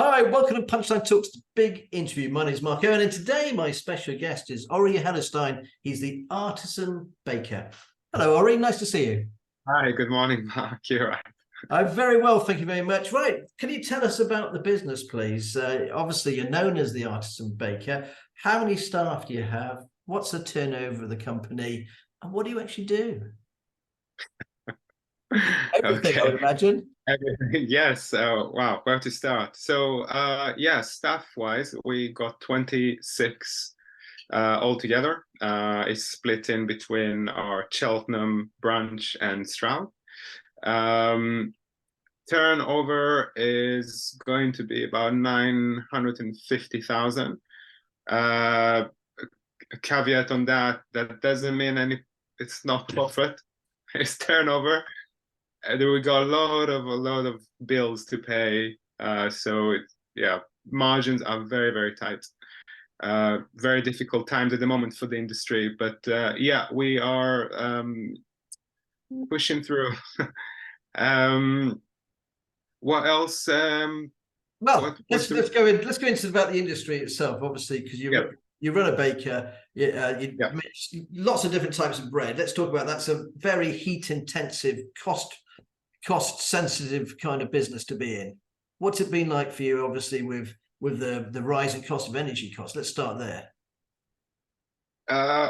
Hi, welcome to Punchline Talks, the big interview. My name is Mark Owen, and today my special guest is Ori Hellerstein. He's the Artisan Baker. Hello, Ori. Nice to see you. Hi, good morning, Mark. You're right. I'm very well, thank you very much. Right, can you tell us about the business, please? Obviously, you're known as the Artisan Baker. How many staff do you have? What's the turnover of the company? And what do you actually do? Everything, I Okay. would imagine. Everything. Yes. Wow. Where to start? So, yeah, staff-wise, we got 26 altogether. It's split in between our Cheltenham branch and Stroud. Um, Turnover is going to be about 950,000. A caveat on that, that doesn't mean it's not profit. It's turnover. We got a lot of bills to pay. So yeah, margins are very tight. Very difficult times at the moment for the industry, but yeah, we are pushing through. What else? Well, What's let's the let's go in. Let's go into about the industry itself, obviously, because yeah you run a baker. You yeah make lots of different types of bread. Let's talk about that's a very heat intensive, cost sensitive kind of business to be in. What's it been like for you, obviously, with the rising cost of energy costs? Let's start there.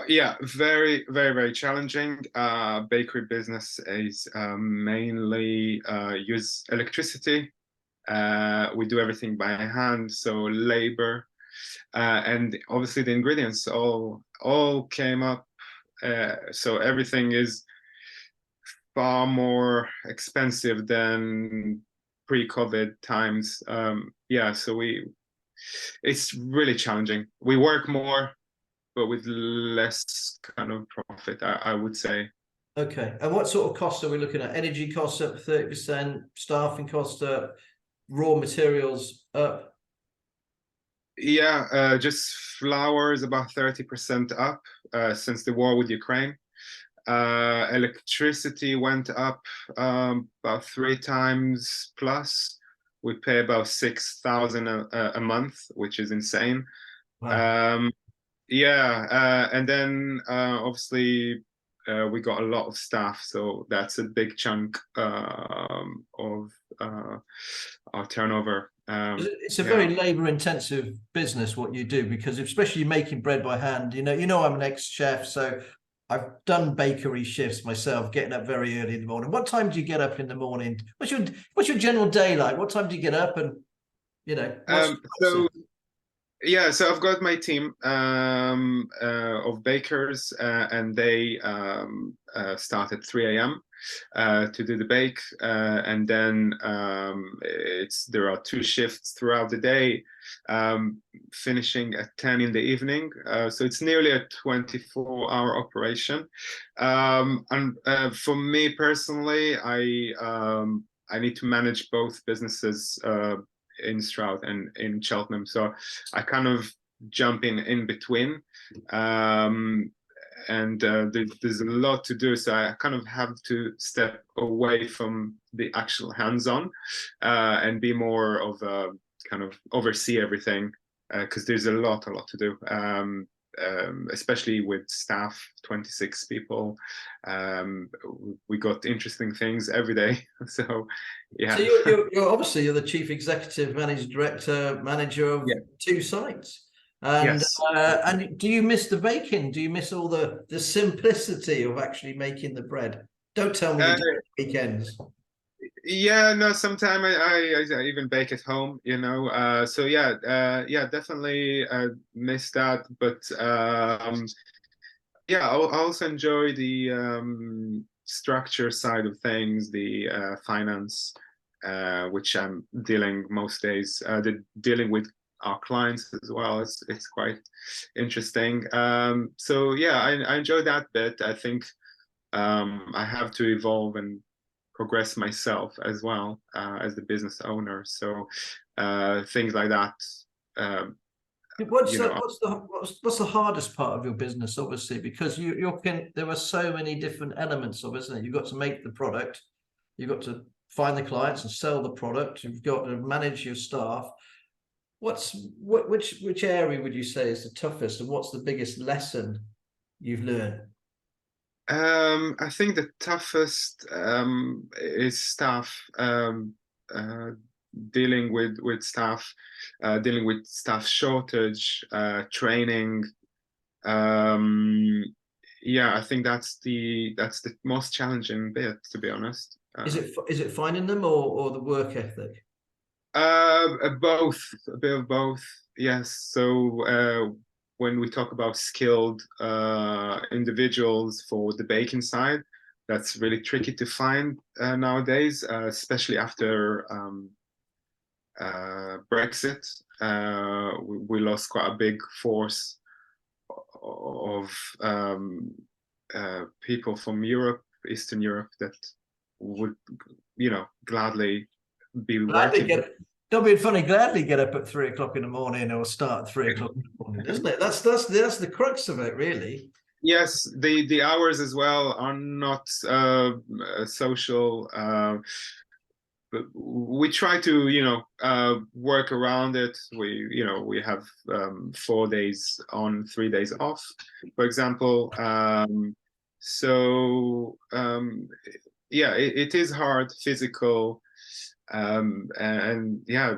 Yeah, very challenging. Bakery business is mainly use electricity. We do everything by hand, so labor, and obviously the ingredients all came up. So everything is far more expensive than pre-COVID times. Yeah, so it's really challenging. We work more, but with less kind of profit, I would say. Okay, and what sort of costs are we looking at? Energy costs up 30%, staffing costs up, raw materials up. Yeah, just flour is about 30% up since the war with Ukraine. Electricity went up about 3 times plus. We pay about 6,000 a month, which is insane. Wow. Um, yeah, and then obviously we got a lot of staff, so that's a big chunk of our turnover. It's a Yeah. very labor intensive business what you do, because especially making bread by hand, you know I'm an ex-chef, so I've done bakery shifts myself, getting up very early in the morning. What time do you get up in the morning? What's your general day like? What time do you get up, and what's the So process? yeah, so I've got my team of bakers, and they start at 3 a.m. To do the bake, and then there are 2 shifts throughout the day, finishing at 10 in the evening. So it's nearly a 24-hour operation. And for me personally, I need to manage both businesses. In Stroud and in Cheltenham, so I kind of jump in between, and there's a lot to do, so I kind of have to step away from the actual hands-on, and be more of a kind of oversee everything, because there's a lot to do. Especially with staff, 26 people. We got interesting things every day. So, yeah. So you're obviously you're the chief executive, managing director, manager of Yeah. 2 sites. And Yes. and do you miss the baking? Do you miss all the simplicity of actually making the bread? Don't tell me you Uh, do it weekends. yeah, no, sometimes I even bake at home, so yeah, yeah, definitely miss that. But yeah, I also enjoy the structure side of things, the finance, which I'm dealing most days. Dealing with our clients as well. It's quite interesting. So yeah, I enjoy that bit. I think I have to evolve and progress myself as well, as the business owner. So things like that. Um, What's you the know, what's the hardest part of your business, obviously, because there are so many different elements of it, isn't it? You've got to make the product, you've got to find the clients and sell the product, you've got to manage your staff. Which area would you say is the toughest, and what's the biggest lesson you've learned? I think the toughest is staff, uh, dealing with staff shortage, training. Um, yeah, I think that's the most challenging bit, to be honest. Is it finding them, or the work ethic? Both, a bit of both. Yes. So when we talk about skilled individuals for the baking side, that's really tricky to find nowadays, especially after Brexit. We lost quite a big force of people from Europe, Eastern Europe, that would, gladly be Gladly working. get. Don't be funny. Gladly get up at 3 o'clock in the morning, or start at 3 o'clock in the morning, doesn't it? That's the crux of it, really. Yes, the hours as well are not social. But we try to, work around it. We have 4 days on, 3 days off, for example. So yeah, it is hard, physical, and yeah,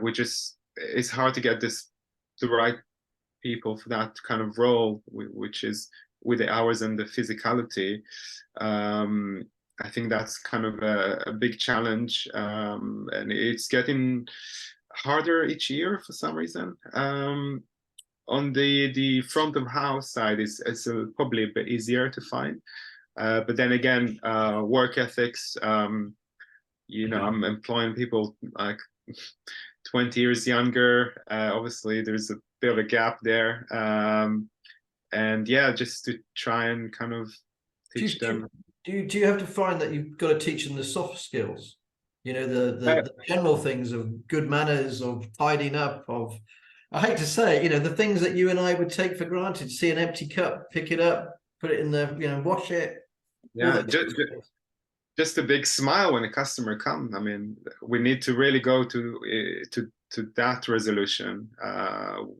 it's hard to get the right people for that kind of role, which is with the hours and the physicality. Um, I think that's kind of a big challenge, and it's getting harder each year for some reason. On the front of house side, it's probably a bit easier to find, but then again, work ethics. I'm employing people like 20 years younger. Obviously, there's a bit of a gap there. And yeah, just to try and kind of Do teach you, do, them. do you have to find that you've got to teach them the soft skills? You know, Uh, the general things of good manners, of tidying up, of, I hate to say it, the things that you and I would take for granted. See an empty cup, pick it up, put it in the, wash it. All yeah, those just a big smile when a customer comes. I mean, we need to really go to that resolution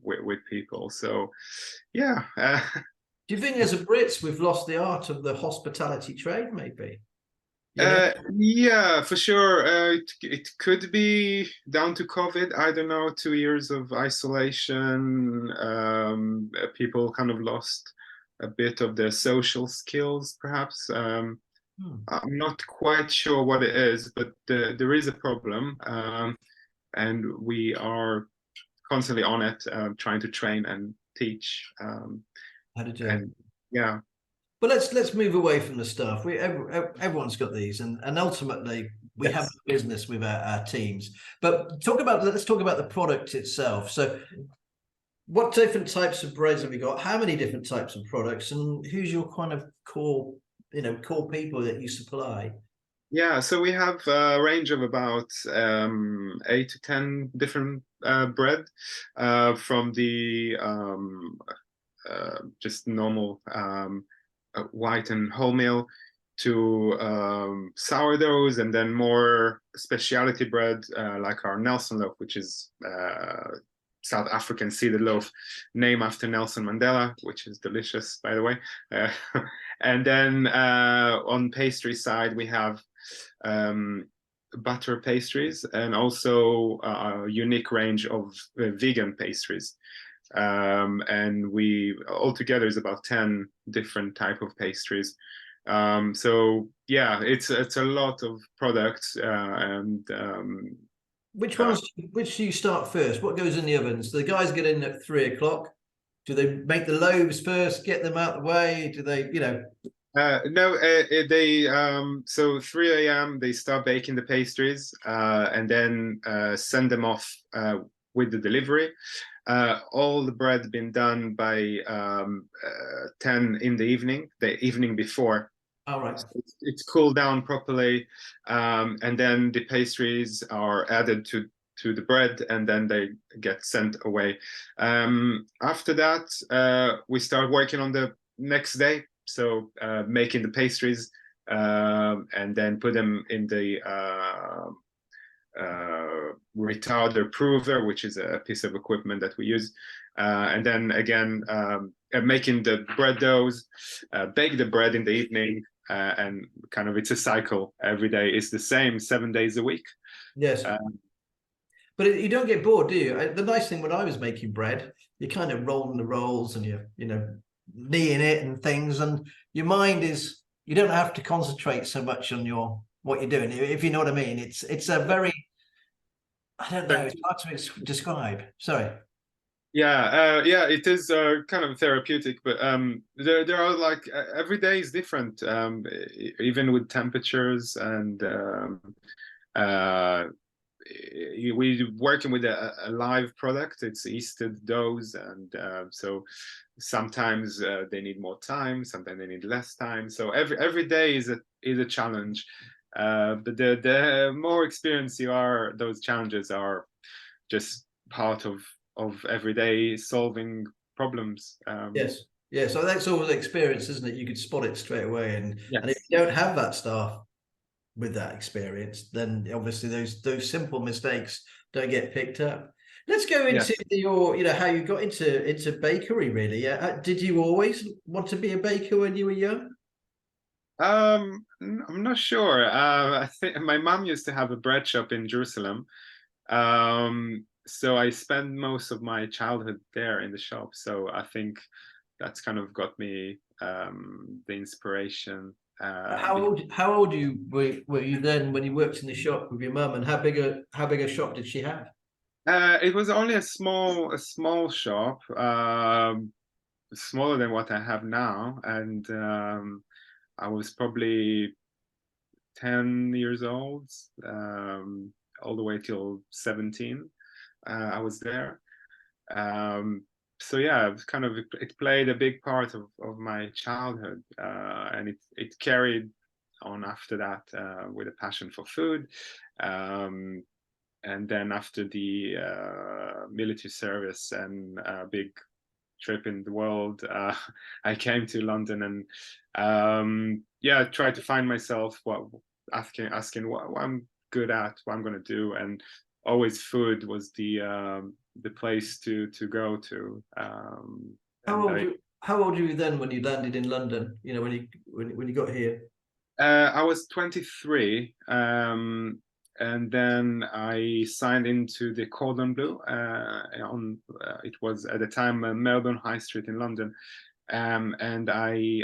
with people. So yeah. Do you think as a Brits we've lost the art of the hospitality trade? Maybe. You know, Yeah, for sure. It could be down to COVID. I don't know, 2 years of isolation. People kind of lost a bit of their social skills, perhaps. hmm. I'm not quite sure what it is, but there is a problem, and we are constantly on it, trying to train and teach. How to do it. And yeah, But let's move away from the stuff. Everyone's got these, and ultimately we have yes. a business with our teams. But let's talk about the product itself. So, what different types of breads have we got? How many different types of products, and who's your kind of core people that you supply? Yeah, so we have a range of about 8 to 10 different bread, from the just normal white and wholemeal to sourdoughs, and then more specialty bread, like our Nelson loaf, which is South African seeded loaf, named after Nelson Mandela, which is delicious, by the way. Uh, and then on pastry side, we have um, butter pastries, and also a unique range of vegan pastries. And we altogether is about 10 different type of pastries. So yeah, it's a lot of products, and uh, Which do you start first? What goes in the ovens? Do the guys get in at 3 o'clock? Do they make the loaves first, get them out of the way? Do they, no, they so 3 a.m. they start baking the pastries, and then send them off with the delivery. All the bread been done by 10 in the evening before. all right. So it's cooled down properly, and then the pastries are added to the bread, and then they get sent away. After that, we start working on the next day, so making the pastries, and then put them in the retarder prover, which is a piece of equipment that we use. And then again, making the bread doughs, bake the bread in the evening, and kind of it's a cycle. Every day is the same, 7 days a week. Yes. But you don't get bored, do you? The nice thing when I was making bread, you're kind of rolling the rolls and you're, kneading it and things, and your mind is, you don't have to concentrate so much on what you're doing, if you know what I mean. It's a very, I don't know, it's hard to describe. Sorry. Yeah, it is kind of therapeutic, but there are like every day is different, even with temperatures, and we're working with a live product. It's yeasted doughs, and so sometimes they need more time, sometimes they need less time. So every day is a challenge. But the more experienced you are, those challenges are just part of everyday solving problems. Yes. Yeah. So that's always experience, isn't it? You could spot it straight away, and Yes. if you don't have that staff with that experience, then obviously those simple mistakes don't get picked up. Let's go into your, how you got into bakery, really. Yeah. Did you always want to be a baker when you were young? I'm not sure. I think my mom used to have a bread shop in Jerusalem. So I spent most of my childhood there in the shop. So I think that's kind of got me the inspiration. How old were you then when you worked in the shop with your mum, and how big a shop did she have? It was only a small shop, smaller than what I have now, and I was probably 10 years old, all the way till 17. I was there. So yeah, it kind of it played a big part of my childhood, and it carried on after that with a passion for food. And then after the military service and a big trip in the world, I came to London and tried to find myself, asking what I'm good at, what I'm going to do, and always food was the place to go to. How old were you then when you landed in London? When you got here? I was 23, and then I signed into the Cordon Bleu it was at the time Melbourne High Street in London, and I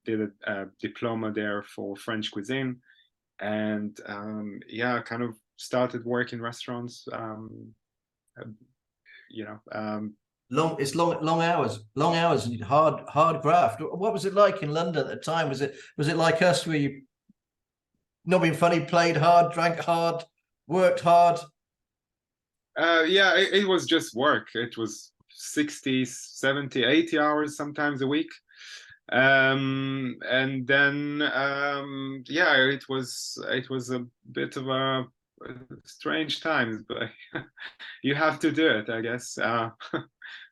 did a diploma there for French cuisine, and kind of started work in restaurants. Long hours and hard graft. What was it like in London at the time? Was it like us, where you, not being funny, played hard, drank hard, worked hard? It was just work. It was 60, 70, 80 hours sometimes a week. And then it was a bit of a strange times, but you have to do it, I guess.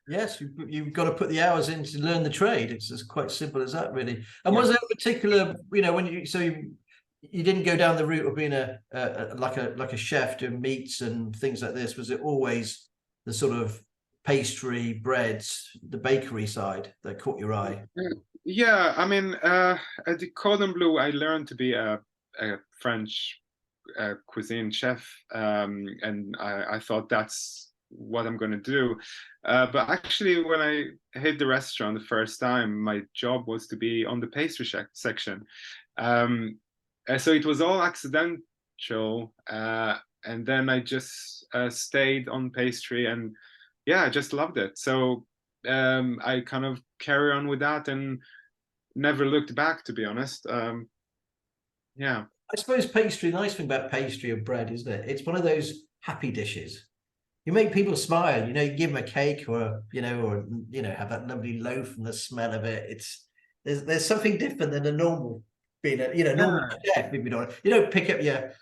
Yes, you've got to put the hours in to learn the trade. It's as quite simple as that, really. And was Yeah. there a particular, when you didn't go down the route of being like a chef doing meats and things like this? Was it always the sort of pastry, breads, the bakery side that caught your eye? Yeah, I mean, at the Cordon Bleu, I learned to be a French cuisine chef, and I thought that's what I'm going to do. But actually, when I hit the restaurant the first time, my job was to be on the pastry section. So it was all accidental, and then I just stayed on pastry, and I just loved it. So I kind of carry on with that and never looked back, to be honest. Yeah. I suppose pastry, the nice thing about pastry or bread, isn't it? It's one of those happy dishes. You make people smile, you give them a cake or have that lovely loaf and the smell of it. There's something different than a normal being normal chef. If you don't pick up your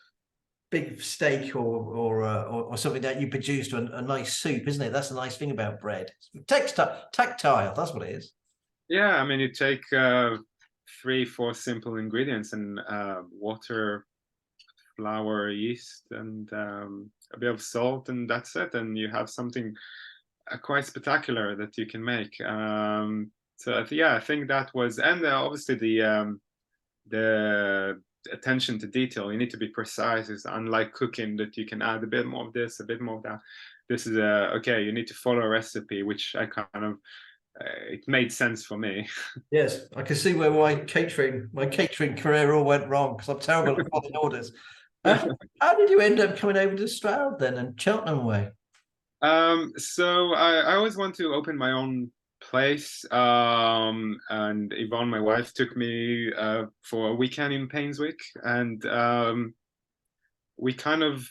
big steak or something that you produce to a nice soup, isn't it? That's the nice thing about bread. Tactile, that's what it is. Yeah, I mean, you take 3-4 simple ingredients and water, flour, yeast, and a bit of salt, and that's it, and you have something quite spectacular that you can make. So yeah, I think that was, and obviously the attention to detail. You need to be precise. It's unlike cooking that you can add a bit more of this, a bit more of that. This is okay. You need to follow a recipe, which I kind of it made sense for me. Yes, I can see where my catering career all went wrong because I'm terrible at following orders. How did you end up coming over to Stroud then and Cheltenham way? So I always want to open my own place. And Yvonne, my wife, took me for a weekend in Painswick, and we kind of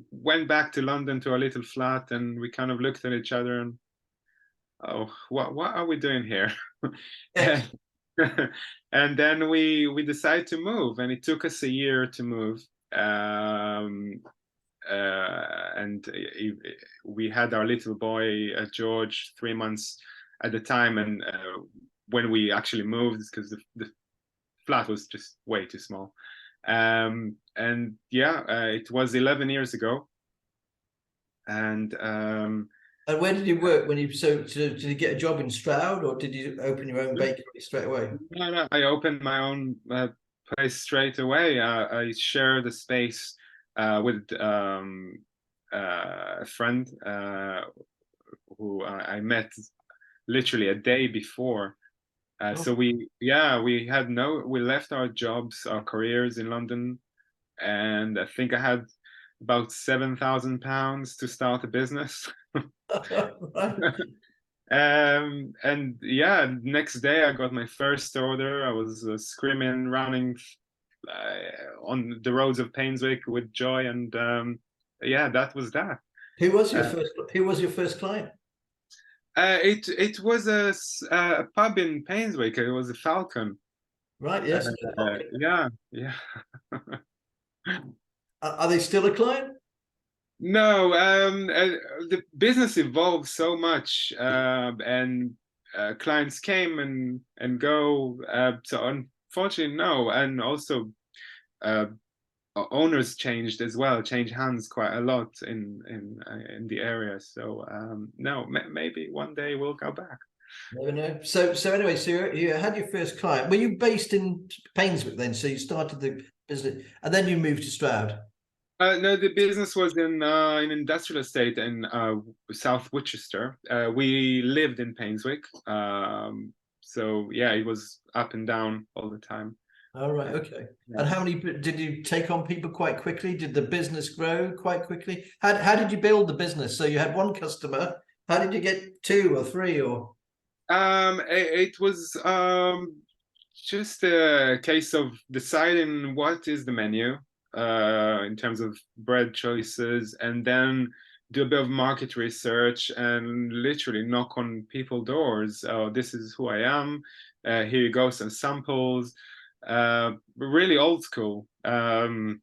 went back to London to our little flat, and we kind of looked at each other and, oh, what are we doing here? Yes. And then we decided to move, and it took us a year to move. And we had our little boy George, 3 months at the time, and when we actually moved, because the flat was just way too small. And yeah, it was 11 years ago, and And where did you work when did you get a job in Stroud or did you open your own bakery straight away? no, I opened my own place straight away. I shared the space with a friend who I met literally a day before. So we left our jobs, our careers in London, and I think I had about £7,000 to start a business. Right. And yeah, next day I got my first order. I was screaming, running on the roads of Painswick with joy, and yeah, that was that. Who was your first client? It was a pub in Painswick. It was a Falcon. Right, yes. Okay. Yeah, yeah. Are they still a client? No, the business evolved so much, and clients came and go. So unfortunately, no, and also uh, owners changed as well, changed hands quite a lot in the area. So no, maybe one day we'll go back. Never know. So anyway, so you had your first client. Were you based in Painswick then? So you started the business and then you moved to Stroud. No, the business was in an industrial estate in South Worcester. We lived in Painswick, so yeah, it was up and down all the time. All right, okay. Yeah. And how many did you take on people quite quickly? Did the business grow quite quickly? How did you build the business? So you had one customer. How did you get two or three or? It was just a case of deciding what is the menu in terms of bread choices, and then do a bit of market research and literally knock on people's doors. Oh, this is who I am. Here you go, some samples. Really old school. And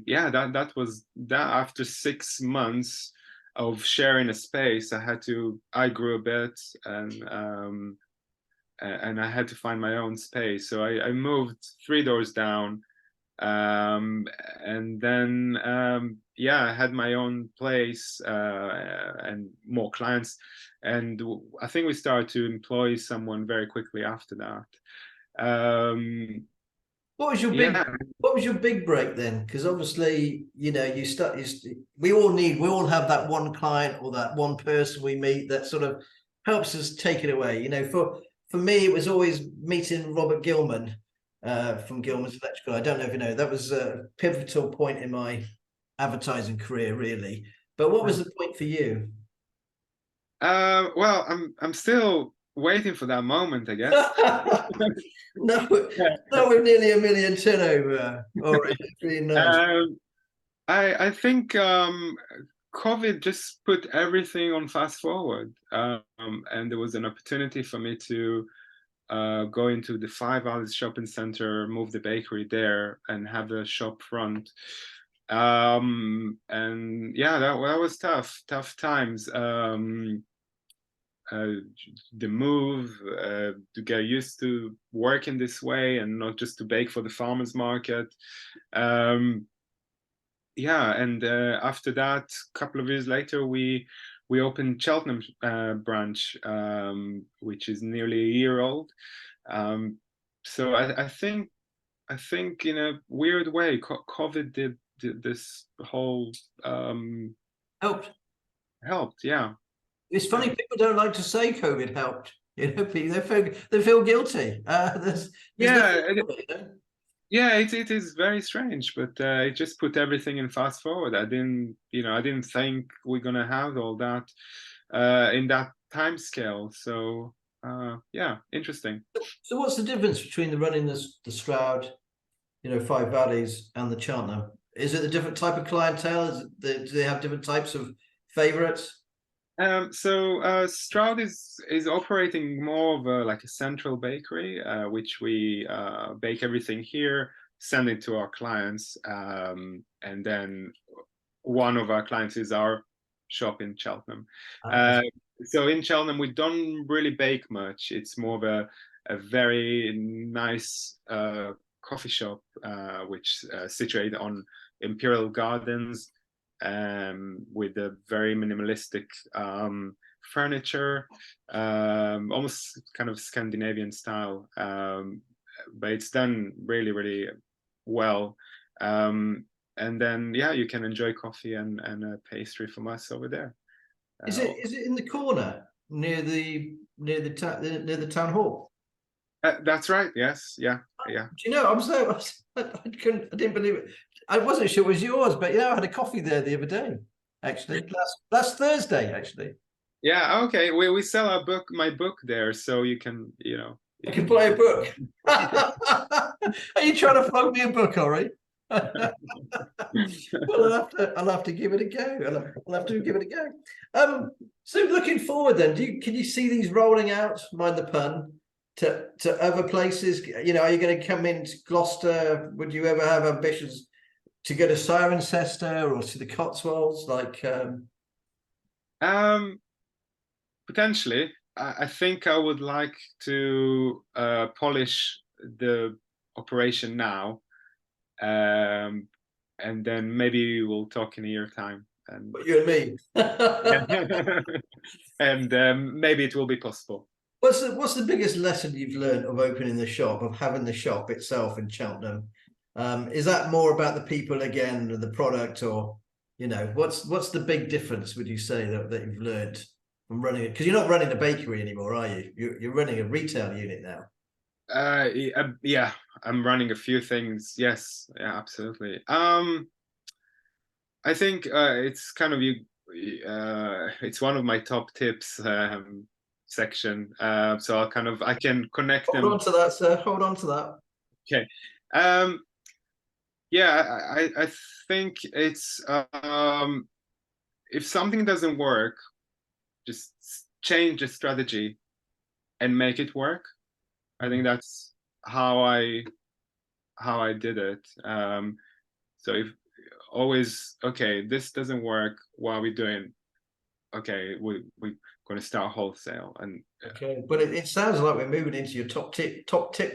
yeah, that was that. After 6 months of sharing a space, I grew a bit, and I had to find my own space. So I moved 3 doors down, and then yeah, I had my own place and more clients, and I think we started to employ someone very quickly after that. What was your Yeah. big break then? Because obviously, we all have that one client or that one person we meet that sort of helps us take it away. For me, it was always meeting Robert Gilman from Gilman's Electrical. I don't know if you know, that was a pivotal point in my advertising career, really. But what was the point for you? Well, I'm still waiting for that moment, I guess. No, we're nearly a million turnover already. Really nice. I think COVID just put everything on fast forward, and there was an opportunity for me to go into the 5 Hours shopping center, move the bakery there, and have the shop front. And yeah, that was tough times. The move to get used to working this way and not just to bake for the farmers market. yeah, and after that, a couple of years later, we opened Cheltenham branch, which is nearly a year old. So I think in a weird way, COVID did this whole Helped. helped. Yeah, It's yeah, funny, people don't like to say COVID helped. You know, they feel guilty. There's nothing yeah. to it, you know? Yeah, it is very strange, but it just put everything in fast forward. I didn't think we're gonna have all that in that time scale. So yeah, interesting. So what's the difference between the running the Stroud, you know, Five Valleys and the Cheltenham? Is it a different type of clientele? Do they have different types of favorites? Stroud is operating more of like a central bakery, which we bake everything here, send it to our clients, and then one of our clients is our shop in Cheltenham. Uh, so in Cheltenham, we don't really bake much. It's more of a very nice coffee shop, which situated on Imperial Gardens, with a very minimalistic furniture, almost kind of Scandinavian style. But it's done really, really well. And then yeah, you can enjoy coffee and a pastry from us over there. Is it in the corner near the town hall? That's right. Yes. Yeah. Yeah. Do you know? I didn't believe it. I wasn't sure it was yours, but yeah, I had a coffee there the other day. Actually, last Thursday. Actually, Yeah. Okay. We sell my book there, so you can I can buy a book. Are you trying to flog me a book, Ori? Well, I'll have to give it a go. I'll have to give it a go. So looking forward, then, can you see these rolling out? Mind the pun. To other places, you know, are you going to come into Gloucester? Would you ever have ambitions to go to Cirencester or to the Cotswolds? Potentially. I think I would like to polish the operation now, and then maybe we'll talk in a year time. And you and me. and maybe it will be possible. What's the biggest lesson you've learned of opening the shop, of having the shop itself in Cheltenham? Is that more about the people again, the product, or you know, what's the big difference? Would you say that you've learned from running it? Because you're not running a bakery anymore, are you? You're running a retail unit now. Yeah, I'm running a few things. Yes, yeah, absolutely. I think it's kind of it's one of my top tips section. So I can connect Hold them. on to that, sir. Hold on to that. Okay. Yeah, I think it's if something doesn't work, just change the strategy and make it work. I think that's how I did it. So if always, okay, this doesn't work, what are we doing? Okay, we're going to start wholesale. And okay, but it sounds like we're moving into your top tip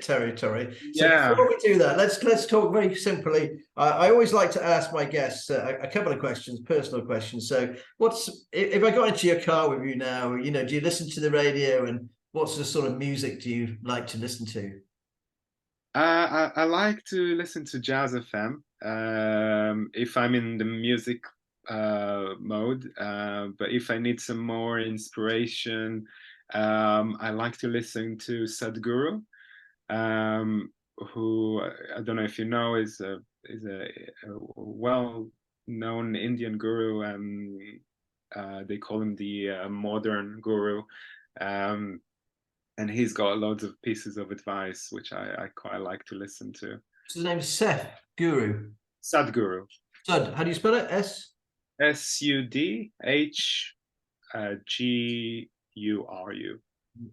territory. So yeah, before we do that, let's talk very simply. I always like to ask my guests a couple of questions, personal questions. So if I got into your car with you now, you know, do you listen to the radio, and what's the sort of music do you like to listen to? I like to listen to Jazz FM if I'm in the music mode. But if I need some more inspiration, I like to listen to Sadhguru, who I don't know if you know is a well-known Indian guru. They call him the modern guru. And he's got loads of pieces of advice which I quite like to listen to. His name is Seth Guru. Sadhguru. Sud. How do you spell it? Sudhguru.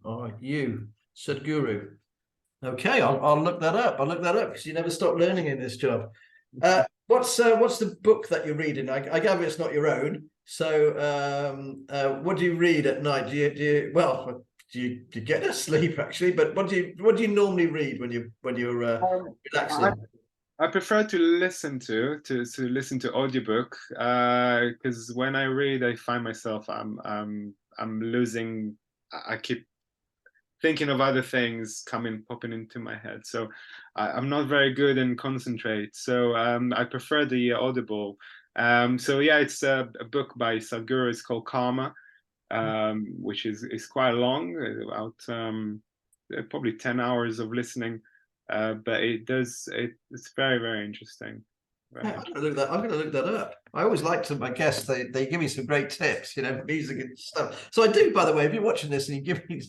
Oh, you Sadhguru. Okay, I'll look that up. I'll look that up because you never stop learning in this job. What's the book that you're reading? I gather it's not your own. So what do you read at night? Do you get to sleep actually? But what do you normally read when you're relaxing? I prefer to listen to listen to audiobook because when I read, I find myself I'm losing. I keep thinking of other things popping into my head. So I'm not very good and concentrate. So I prefer the Audible. So yeah, it's a book by Sadhguru. It's called Karma, which is quite long, about probably 10 hours of listening. But it's very, very interesting. Yeah, I'm gonna look that up. I always like to my guests, they give me some great tips, you know, music and stuff. So I do, by the way, if you're watching this and you give me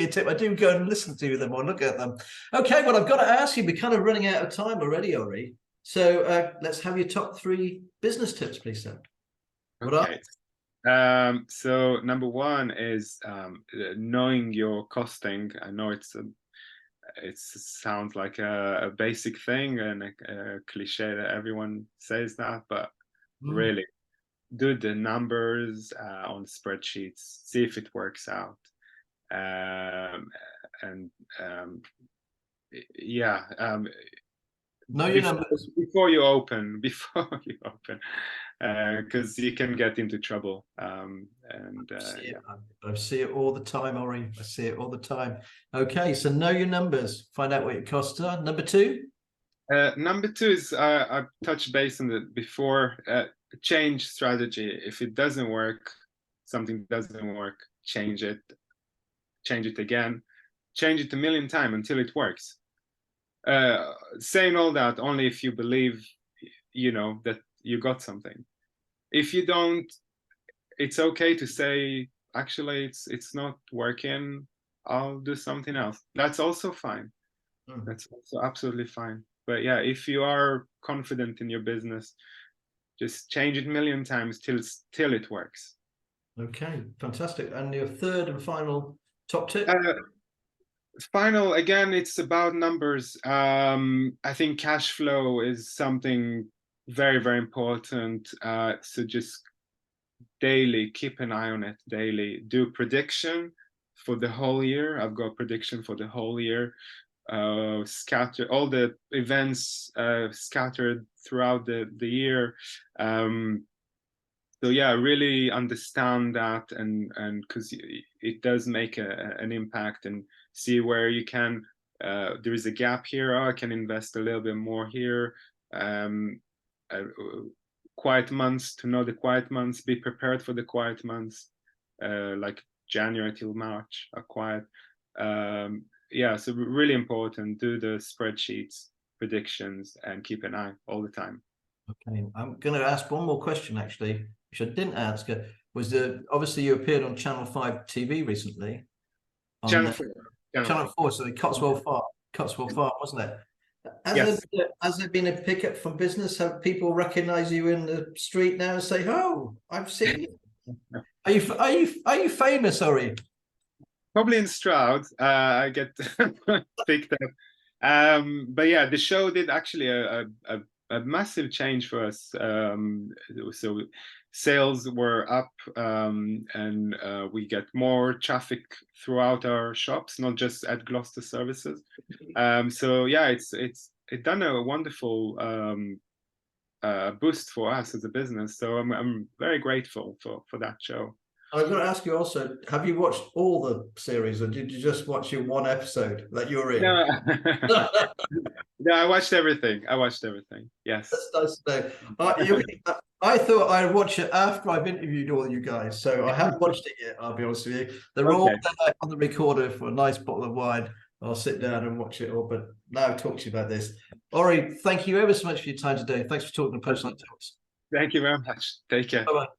a tip, I do go and listen to them or look at them. Okay, well, I've got to ask you, we're kind of running out of time already, Ori. So let's have your top 3 business tips, please, sir. Okay. So number 1 is knowing your costing. I know it sounds like a basic thing and a cliche that everyone says that, but really do the numbers on spreadsheets, see if it works out. Know your numbers before you open, because you can get into trouble. I see it all the time, Ori. I see it all the time. Okay, so know your numbers. Find out what your costs are. Number 2. Number 2 is I touched base on it before. Change strategy. If it doesn't work, something doesn't work. Change it again. Change it a million times until it works. Saying all that only if you believe, that you got something. If you don't, it's okay to say, actually, it's not working. I'll do something else. That's also fine. That's also absolutely fine. But yeah, if you are confident in your business, just change it a million times till it works. Okay, fantastic. And your 3rd and final top tip? Final, again, it's about numbers. I think cash flow is something very, very important. So just daily, keep an eye on it daily. Do prediction for the whole year. I've got prediction for the whole year. Scatter all the events scattered throughout the year. So yeah, really understand that, and because it does make an impact, and see where you can. There is a gap here. I can invest a little bit more here. Quiet months, to know the quiet months. Be prepared for the quiet months, like January till March are quiet. Yeah, so really important. Do the spreadsheets, predictions, and keep an eye all the time. Okay, I'm going to ask one more question, actually, which I didn't ask. Obviously you appeared on Channel 5 TV recently. Channel 4. Channel 4, so the Cotswold Farm, wasn't it? Has there been a pickup from business? Have people recognize you in the street now and say, "Oh, I've seen you"? Are you famous, Ori? Probably in Stroud, I get picked up. But yeah, the show did actually a massive change for us. So sales were up, and we get more traffic throughout our shops, not just at Gloucester Services. So yeah, it done a wonderful boost for us as a business. So I'm very grateful for that show. I'm going to ask you also, have you watched all the series, or did you just watch your one episode that you're in? No. No, I watched everything. Yes. That's nice to know. I thought I'd watch it after I've interviewed all you guys, so I haven't watched it yet, I'll be honest with you. They're all there on the recorder for a nice bottle of wine. I'll sit down and watch it all, but now talk to you about this. Ori, thank you ever so much for your time today. Thanks for talking to Punchline Talks. Thank you very much. Take care. Bye-bye.